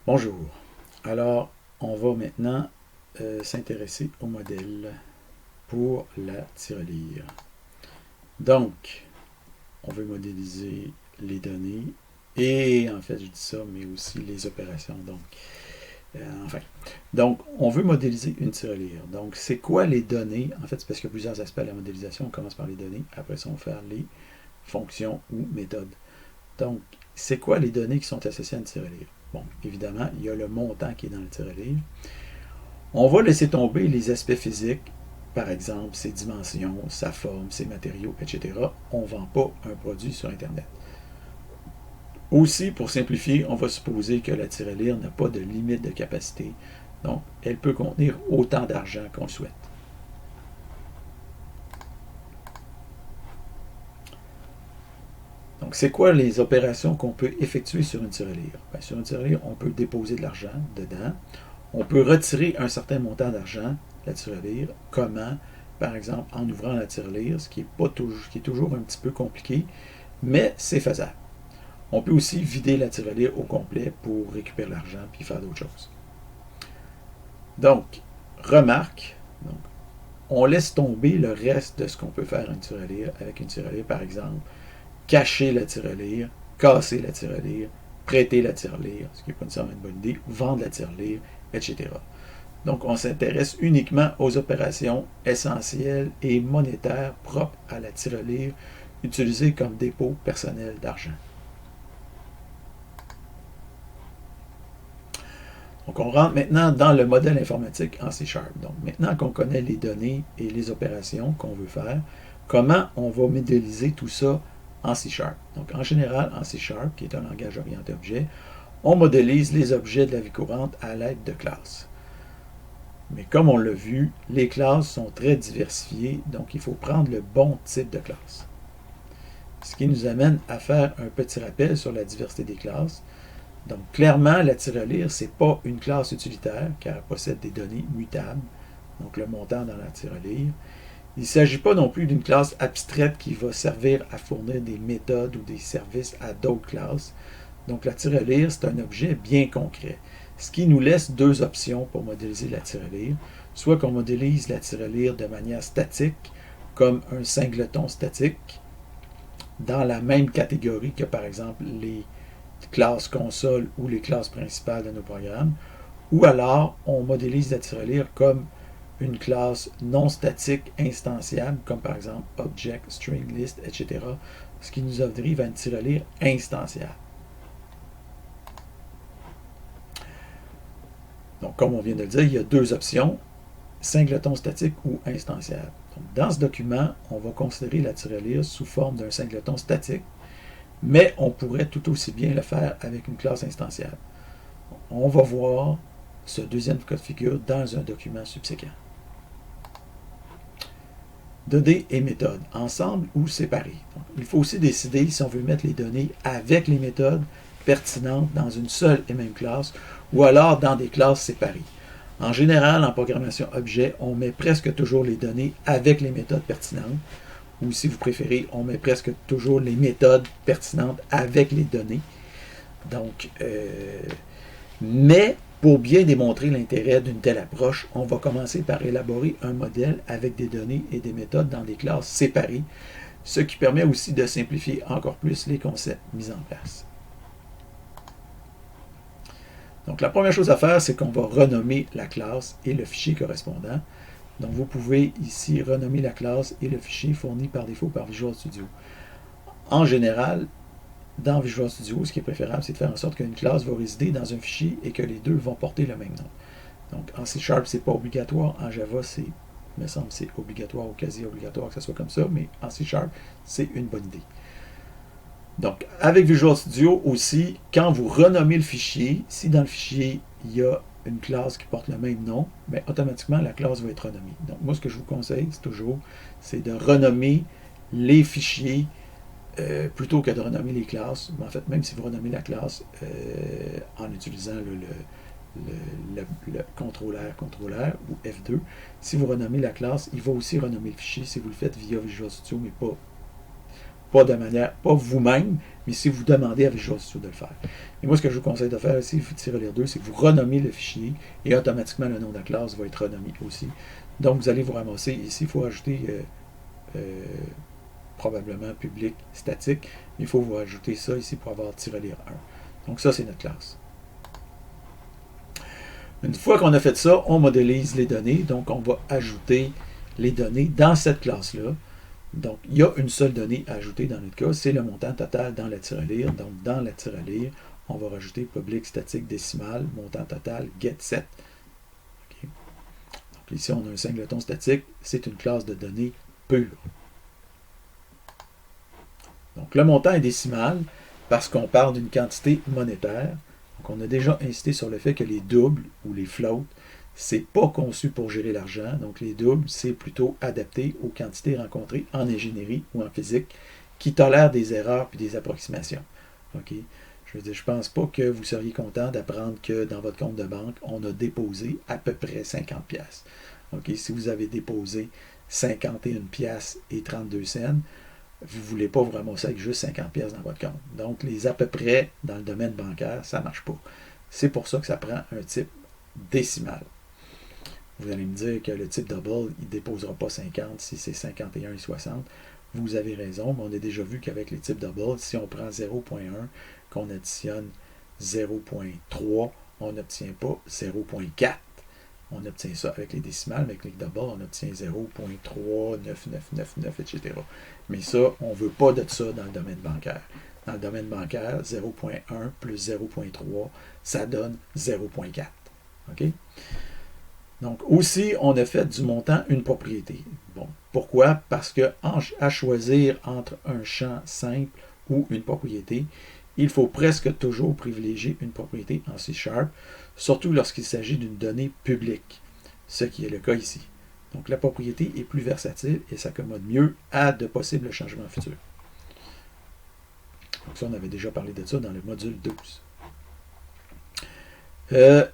Bonjour. Alors, on va maintenant s'intéresser au modèle pour la tirelire. Donc, on veut modéliser les données et, en fait, je dis ça, mais aussi les opérations. Donc, on veut modéliser une tirelire. Donc, c'est quoi les données? En fait, c'est parce qu'il y a plusieurs aspects à la modélisation. On commence par les données. Après ça, on va faire les fonctions ou méthodes. Donc, c'est quoi les données qui sont associées à une tirelire? Bon, évidemment, il y a le montant qui est dans le tirelire. On va laisser tomber les aspects physiques, par exemple ses dimensions, sa forme, ses matériaux, etc. On ne vend pas un produit sur Internet. Aussi, pour simplifier, on va supposer que la tirelire n'a pas de limite de capacité. Donc, elle peut contenir autant d'argent qu'on le souhaite. Donc, c'est quoi les opérations qu'on peut effectuer sur une tirelire? Bien, sur une tirelire, on peut déposer de l'argent dedans. On peut retirer un certain montant d'argent de la tirelire. Comment? Par exemple, en ouvrant la tirelire, ce qui est toujours un petit peu compliqué, mais c'est faisable. On peut aussi vider la tirelire au complet pour récupérer l'argent puis faire d'autres choses. Donc, remarque, donc, on laisse tomber le reste de ce qu'on peut faire avec une tirelire, par exemple, cacher la tirelire, casser la tirelire, prêter la tirelire, ce qui n'est pas nécessairement une bonne idée, vendre la tirelire, etc. Donc, on s'intéresse uniquement aux opérations essentielles et monétaires propres à la tirelire utilisée comme dépôt personnel d'argent. Donc, on rentre maintenant dans le modèle informatique en C#. Donc, maintenant qu'on connaît les données et les opérations qu'on veut faire, comment on va modéliser tout ça en C#. Donc, en général, en C#, qui est un langage orienté objet, on modélise les objets de la vie courante à l'aide de classes. Mais comme on l'a vu, les classes sont très diversifiées, donc il faut prendre le bon type de classe. Ce qui nous amène à faire un petit rappel sur la diversité des classes. Donc clairement, la tirelire, ce n'est pas une classe utilitaire, car elle possède des données mutables, donc le montant dans la tirelire. Il ne s'agit pas non plus d'une classe abstraite qui va servir à fournir des méthodes ou des services à d'autres classes. Donc la tirelire, c'est un objet bien concret. Ce qui nous laisse deux options pour modéliser la tirelire. Soit qu'on modélise la tirelire de manière statique, comme un singleton statique, dans la même catégorie que par exemple les classes console ou les classes principales de nos programmes, ou alors on modélise la tirelire comme une classe non statique instanciable, comme par exemple object, string, list, etc., ce qui nous dérive à une tirelire instanciable. Donc, comme on vient de le dire, il y a deux options, singleton statique ou instanciable. Donc, dans ce document, on va considérer la tirelire sous forme d'un singleton statique, mais on pourrait tout aussi bien le faire avec une classe instanciable. On va voir ce deuxième cas de figure dans un document subséquent. Données et méthodes, ensemble ou séparées. Donc, il faut aussi décider si on veut mettre les données avec les méthodes pertinentes dans une seule et même classe ou alors dans des classes séparées. En général, en programmation objet, on met presque toujours les données avec les méthodes pertinentes, ou si vous préférez, on met presque toujours les méthodes pertinentes avec les données. Donc, mais pour bien démontrer l'intérêt d'une telle approche, on va commencer par élaborer un modèle avec des données et des méthodes dans des classes séparées, ce qui permet aussi de simplifier encore plus les concepts mis en place. Donc la première chose à faire, c'est qu'on va renommer la classe et le fichier correspondant. Donc vous pouvez ici renommer la classe et le fichier fourni par défaut par Visual Studio. En général, dans Visual Studio, ce qui est préférable, c'est de faire en sorte qu'une classe va résider dans un fichier et que les deux vont porter le même nom. Donc en C#, c'est pas obligatoire. En Java, il me semble c'est obligatoire ou quasi obligatoire que ce soit comme ça, mais en C#, c'est une bonne idée. Donc, avec Visual Studio aussi, quand vous renommez le fichier, si dans le fichier, il y a une classe qui porte le même nom, bien, automatiquement, la classe va être renommée. Donc, moi, ce que je vous conseille, c'est de renommer les fichiers plutôt que de renommer les classes. En fait, même si vous renommez la classe en utilisant le contrôleur ou F2, si vous renommez la classe, il va aussi renommer le fichier si vous le faites via Visual Studio, mais pas pas de manière, pas vous-même, mais si vous demandez à Visual Studio de le faire. Et moi, ce que je vous conseille de faire ici, Tirelire 2, c'est que vous renommez le fichier et automatiquement le nom de la classe va être renommé aussi. Donc, vous allez vous ramasser ici, il faut ajouter probablement public statique. Il faut vous ajouter ça ici pour avoir Tirelire 1. Donc, ça, c'est notre classe. Une fois qu'on a fait ça, on modélise les données. Donc, on va ajouter les données dans cette classe-là. Donc, il y a une seule donnée à ajouter dans notre cas, c'est le montant total dans la tirelire. Donc, dans la tirelire, on va rajouter public statique décimal, montant total, get set. Okay. Donc, ici, on a un singleton statique. C'est une classe de données pure. Donc, le montant est décimal parce qu'on parle d'une quantité monétaire. Donc, on a déjà insisté sur le fait que les doubles ou les floats, c'est pas conçu pour gérer l'argent. Donc, les doubles, c'est plutôt adapté aux quantités rencontrées en ingénierie ou en physique qui tolèrent des erreurs puis des approximations. OK? Je veux dire, je pense pas que vous seriez content d'apprendre que dans votre compte de banque, on a déposé à peu près 50 pièces. OK? Si vous avez déposé 51 pièces et 32 cents, vous ne voulez pas vous ramasser avec juste 50 pièces dans votre compte. Donc, les à peu près dans le domaine bancaire, ça ne marche pas. C'est pour ça que ça prend un type décimal. Vous allez me dire que le type double, il ne déposera pas 50 si c'est 51 et 60. Vous avez raison, mais on a déjà vu qu'avec les types double, si on prend 0.1, qu'on additionne 0.3, on n'obtient pas 0.4. On obtient ça avec les décimales, mais avec les double, on obtient 0.39999, etc. Mais ça, on ne veut pas de ça dans le domaine bancaire. Dans le domaine bancaire, 0.1 plus 0.3, ça donne 0.4. OK? Donc, aussi, on a fait du montant une propriété. Bon, pourquoi? Parce que à choisir entre un champ simple ou une propriété, il faut presque toujours privilégier une propriété en C#, surtout lorsqu'il s'agit d'une donnée publique, ce qui est le cas ici. Donc, la propriété est plus versatile et s'accommode mieux à de possibles changements futurs. Donc, ça, on avait déjà parlé de ça dans le module 12.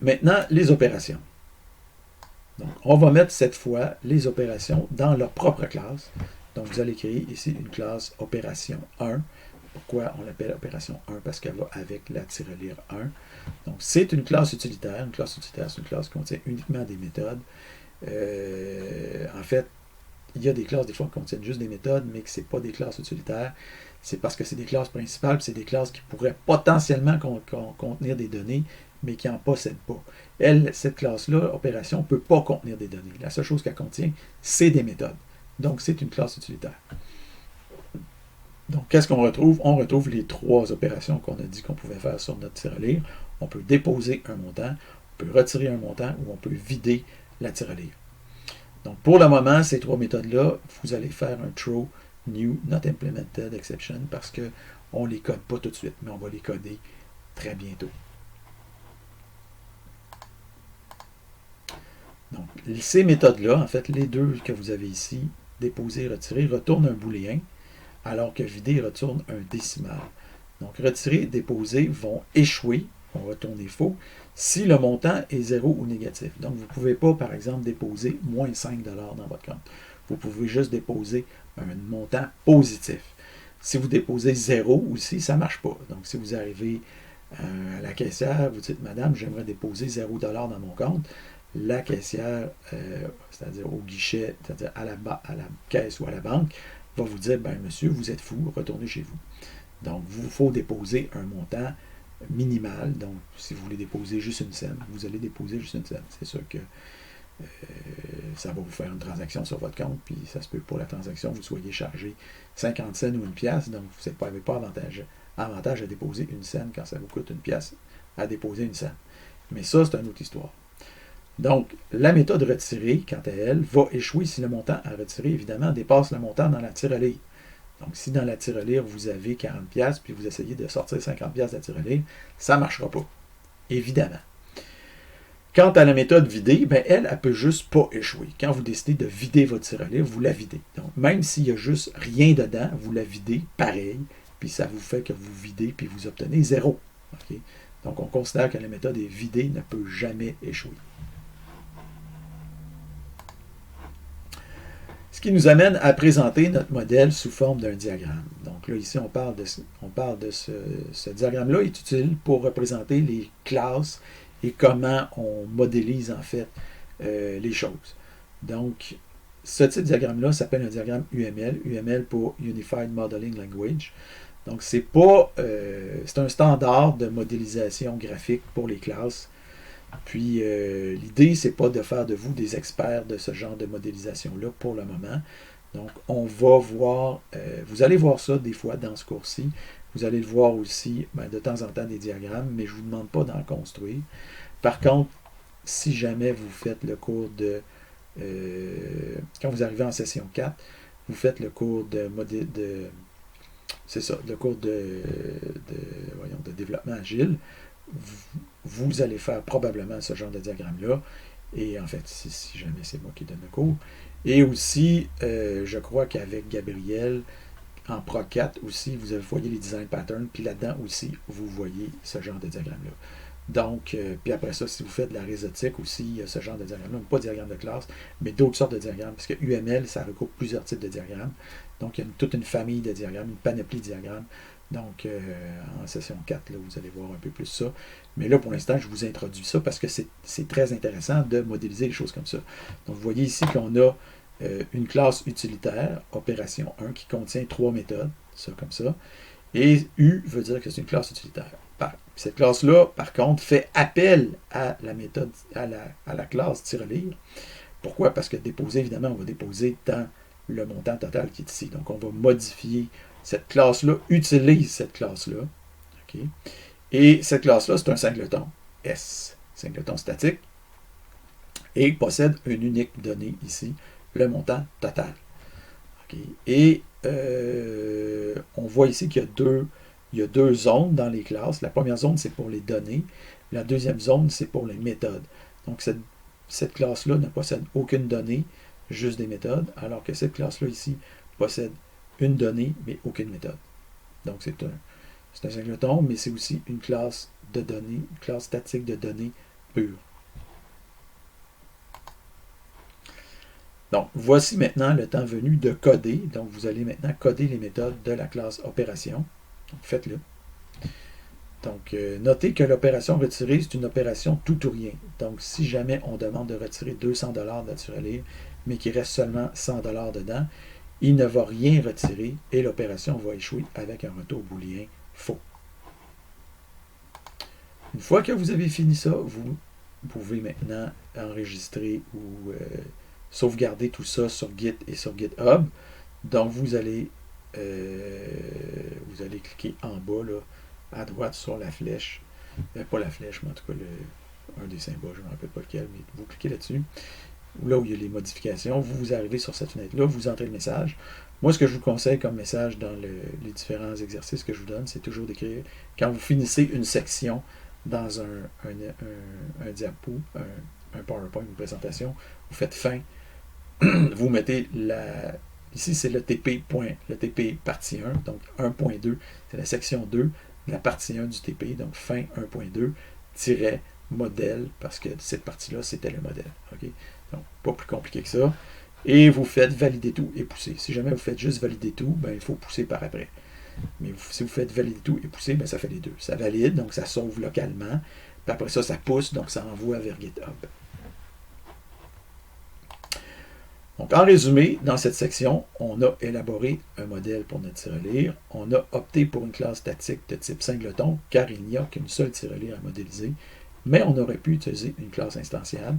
Maintenant, les opérations. Donc, on va mettre cette fois les opérations dans leur propre classe. Donc, vous allez créer ici une classe opération 1. Pourquoi on l'appelle opération 1? Parce qu'elle va avec la tirelire 1. Donc, c'est une classe utilitaire. Une classe utilitaire, c'est une classe qui contient uniquement des méthodes. En fait, il y a des classes, des fois, qui contiennent juste des méthodes, mais que ce n'est pas des classes utilitaires. C'est parce que c'est des classes principales, puis c'est des classes qui pourraient potentiellement contenir des données, mais qui n'en possèdent pas. Elle, cette classe-là, opération, ne peut pas contenir des données. La seule chose qu'elle contient, c'est des méthodes. Donc, c'est une classe utilitaire. Donc, qu'est-ce qu'on retrouve? On retrouve les trois opérations qu'on a dit qu'on pouvait faire sur notre tirelire. On peut déposer un montant, on peut retirer un montant ou on peut vider la tirelire. Donc, pour le moment, ces trois méthodes-là, vous allez faire un throw new not implemented exception parce qu'on ne les code pas tout de suite, mais on va les coder très bientôt. Donc, ces méthodes-là, en fait, les deux que vous avez ici, déposer et retirer, retournent un booléen, alors que vider retourne un décimal. Donc, retirer et déposer vont échouer, vont retourner faux, si le montant est 0 ou négatif. Donc, vous ne pouvez pas, par exemple, déposer moins 5 $ dans votre compte. Vous pouvez juste déposer un montant positif. Si vous déposez 0 aussi, ça ne marche pas. Donc, si vous arrivez à la caissière, vous dites, Madame, j'aimerais déposer 0 $ dans mon compte, la caissière, c'est-à-dire au guichet, c'est-à-dire à la caisse ou à la banque, va vous dire, ben monsieur, vous êtes fou, retournez chez vous. Donc, il vous faut déposer un montant minimal. Donc, si vous voulez déposer juste une scène, vous allez déposer juste une scène. C'est sûr que ça va vous faire une transaction sur votre compte, puis ça se peut que pour la transaction, vous soyez chargé 50 cents ou une pièce, donc vous n'avez pas avantage à déposer une scène quand ça vous coûte une pièce à déposer une scène. Mais ça, c'est une autre histoire. Donc, la méthode retirée, quant à elle, va échouer si le montant à retirer, évidemment, dépasse le montant dans la tirelire. Donc, si dans la tirelire, vous avez 40$, puis vous essayez de sortir 50$ de la tirelire, ça ne marchera pas. Évidemment. Quant à la méthode vider, ben elle peut juste pas échouer. Quand vous décidez de vider votre tirelire, vous la videz. Donc, même s'il n'y a juste rien dedans, vous la videz pareil, puis ça vous fait que vous videz, puis vous obtenez 0. Okay? Donc, on considère que la méthode est vidée ne peut jamais échouer. Ce Ce qui nous amène à présenter notre modèle sous forme d'un diagramme. Donc là, ici, on parle de ce diagramme-là est utile pour représenter les classes et comment on modélise en fait les choses. Donc, ce type de diagramme-là s'appelle un diagramme UML, UML pour Unified Modeling Language. Donc, c'est un standard de modélisation graphique pour les classes. Puis, l'idée, c'est pas de faire de vous des experts de ce genre de modélisation-là pour le moment. Donc, on va voir, vous allez voir ça des fois dans ce cours-ci. Vous allez le voir aussi de temps en temps des diagrammes, mais je ne vous demande pas d'en construire. Par contre, si jamais vous faites le cours de... quand vous arrivez en session 4, vous faites le cours c'est ça, le cours de développement agile, vous allez faire probablement ce genre de diagramme-là. Et en fait, si jamais c'est moi qui donne le cours. Et aussi, je crois qu'avec Gabriel, en Pro 4 aussi, vous voyez les design patterns, puis là-dedans aussi, vous voyez ce genre de diagramme-là. Donc, puis après ça, si vous faites de la réseautique aussi, il y a ce genre de diagramme-là, pas de diagramme de classe, mais d'autres sortes de diagrammes, parce que UML, ça regroupe plusieurs types de diagrammes. Donc, il y a toute une famille de diagrammes, une panoplie de diagrammes. Donc, en session 4, là, vous allez voir un peu plus ça. Mais là, pour l'instant, je vous introduis ça parce que c'est très intéressant de modéliser les choses comme ça. Donc, vous voyez ici qu'on a une classe utilitaire, opération 1, qui contient 3 méthodes, ça comme ça. Et U veut dire que c'est une classe utilitaire. Cette classe-là, par contre, fait appel à la méthode, à la classe tirelire. Pourquoi? Parce que déposer, évidemment, on va déposer dans le montant total qui est ici. Donc, on va modifier cette classe-là, utilise cette classe-là. Okay? Et cette classe-là, c'est un singleton S, singleton statique, et possède une unique donnée ici, le montant total. Okay? Et on voit ici qu'il y a deux zones dans les classes. La première zone, c'est pour les données. La deuxième zone, c'est pour les méthodes. Donc, cette classe-là ne possède aucune donnée, juste des méthodes, alors que cette classe-là ici possède une donnée, mais aucune méthode. Donc, c'est un singleton, mais c'est aussi une classe de données, une classe statique de données pure. Donc, voici maintenant le temps venu de coder. Donc, vous allez maintenant coder les méthodes de la classe opération. Donc, faites-le. Donc, notez que l'opération retirée, c'est une opération tout ou rien. Donc, si jamais on demande de retirer 200 $ de la tirelire, mais qu'il reste seulement 100 $ dedans, il ne va rien retirer et l'opération va échouer avec un retour booléen faux. Une fois que vous avez fini ça, vous pouvez maintenant enregistrer ou sauvegarder tout ça sur Git et sur GitHub. Donc, vous allez cliquer en bas, là, à droite sur la flèche. Pas la flèche, mais en tout cas, un des symboles, je ne me rappelle pas lequel, mais vous cliquez là-dessus. Là où il y a les modifications, vous arrivez sur cette fenêtre-là, vous entrez le message. Moi, ce que je vous conseille comme message dans les différents exercices que je vous donne, c'est toujours d'écrire, quand vous finissez une section dans un diapo, un PowerPoint, une présentation, vous faites fin, vous mettez ici c'est le TP partie 1, donc 1.2, c'est la section 2, la partie 1 du TP, donc fin 1.2, modèle, parce que cette partie-là, c'était le modèle. Okay? Donc, pas plus compliqué que ça. Et vous faites valider tout et pousser. Si jamais vous faites juste valider tout, ben, il faut pousser par après. Mais si vous faites valider tout et pousser, ben, ça fait les deux. Ça valide, donc ça sauve localement. Puis après ça, ça pousse, donc ça envoie vers GitHub. Donc, en résumé, dans cette section, on a élaboré un modèle pour notre tirelire. On a opté pour une classe statique de type singleton, car il n'y a qu'une seule tirelire à modéliser. Mais on aurait pu utiliser une classe instantiable.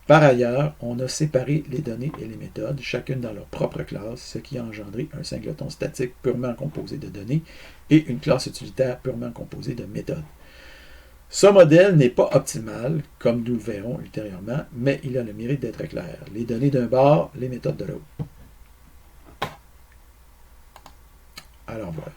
Par ailleurs, on a séparé les données et les méthodes, chacune dans leur propre classe, ce qui a engendré un singleton statique purement composé de données et une classe utilitaire purement composée de méthodes. Ce modèle n'est pas optimal, comme nous le verrons ultérieurement, mais il a le mérite d'être clair. Les données d'un bord, les méthodes de l'autre. Alors voilà.